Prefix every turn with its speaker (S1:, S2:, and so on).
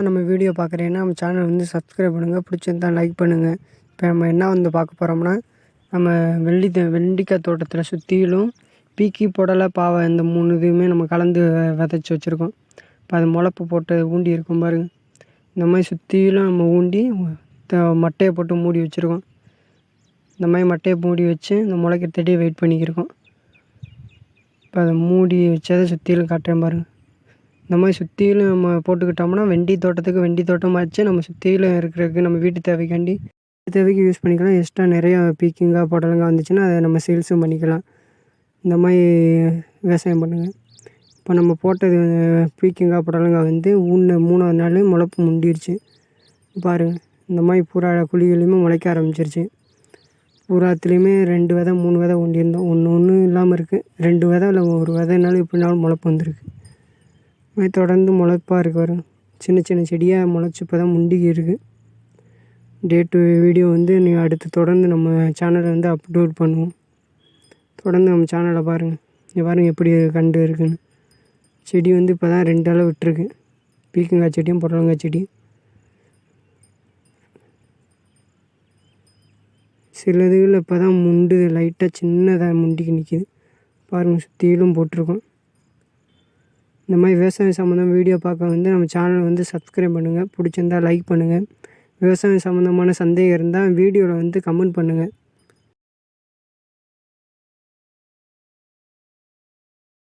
S1: நம்ம வீடியோ பார்க்குறீங்கன்னா நம்ம சேனல் வந்து சப்ஸ்கிரைப் பண்ணுங்கள். பிடிச்சிருந்தா லைக் பண்ணுங்கள். இப்போ நம்ம என்ன வந்து பார்க்க போகிறோம்னா, நம்ம வெண்டிக்காய் தோட்டத்தில் சுற்றிலும் பீக்கி, புடலை, பாவை இந்த 3 இதுவுமே நம்ம கலந்து விதைச்சி வச்சுருக்கோம். இப்போ அது முளப்பு போட்டு ஊண்டி இருக்கும் பாருங்க. இந்த மாதிரி சுற்றிலும் நம்ம ஊண்டி மட்டையை போட்டு மூடி வச்சுருக்கோம். இந்த மாதிரி மட்டையை மூடி வச்சு இந்த முளைக்கிறதுக்கே வெயிட் பண்ணிக்கிருக்கோம். இப்போ அதை மூடி வச்சதை சுற்றிலும் காட்டுறேன் பாருங்கள். இந்த மாதிரி சுற்றிலும் நம்ம போட்டுக்கிட்டோம்னா வெண்டி தோட்டத்துக்கு வெண்டி தோட்டமாச்சு. நம்ம சுற்றிலும் இருக்கிறதுக்கு நம்ம வீட்டு தேவைக்காண்டி தேவைக்கு யூஸ் பண்ணிக்கலாம். எக்ஸ்ட்ரா நிறையா பீக்கிங்காக புடலங்காய் வந்துச்சுன்னா அதை நம்ம சேல்ஸும் பண்ணிக்கலாம். இந்த மாதிரி விவசாயம் பண்ணுங்கள். இப்போ நம்ம போட்டது பீக்கிங்காய் புடலங்காய் வந்து 3ஆவது நாள் முளப்பு முண்டிருச்சு பாருங்கள். இந்த மாதிரி பூரா குழிகளையுமே முளைக்க ஆரம்பிச்சிருச்சு. பூராத்துலேயுமே 2 விதை 3 விதை ஊண்டியிருந்தோம். ஒன்று இல்லாமல் இருக்குது. 2 விதை இல்லை 1 விதைனாலும் எப்படினாலும் முளப்பு வந்துருக்கு. இது தொடர்ந்து முளைப்பாக இருக்கு வரும். சின்ன சின்ன செடியாக முளைச்சி இப்போ தான் முண்டிக்கி இருக்குது. டேட்டு வீடியோ வந்து அடுத்து தொடர்ந்து நம்ம சேனலில் வந்து அப்லோட் பண்ணுவோம். தொடர்ந்து நம்ம சேனலை பாருங்கள். இங்கே பாருங்கள் எப்படி கண்டு இருக்குன்னு. செடி வந்து இப்போ தான் 2 அளவு விட்டுருக்கு. பீக்கங்காய் செடியும் புடலங்காய் செடியும். சில இதுகளில் இப்போ தான் முண்டு லைட்டாக சின்னதாக முண்டிக்கு நிற்கிது பாருங்கள். சுற்றிலும் போட்டிருக்கோம். இந்த மாதிரி விவசாயம் சம்மந்தம் வீடியோ பார்க்க வந்து நம்ம சேனலை வந்து சப்ஸ்கிரைப் பண்ணுங்கள். பிடிச்சிருந்தால் லைக் பண்ணுங்கள். விவசாயம் சம்மந்தமான சந்தேகம் இருந்தால் வீடியோவில் வந்து கமெண்ட் பண்ணுங்கள்.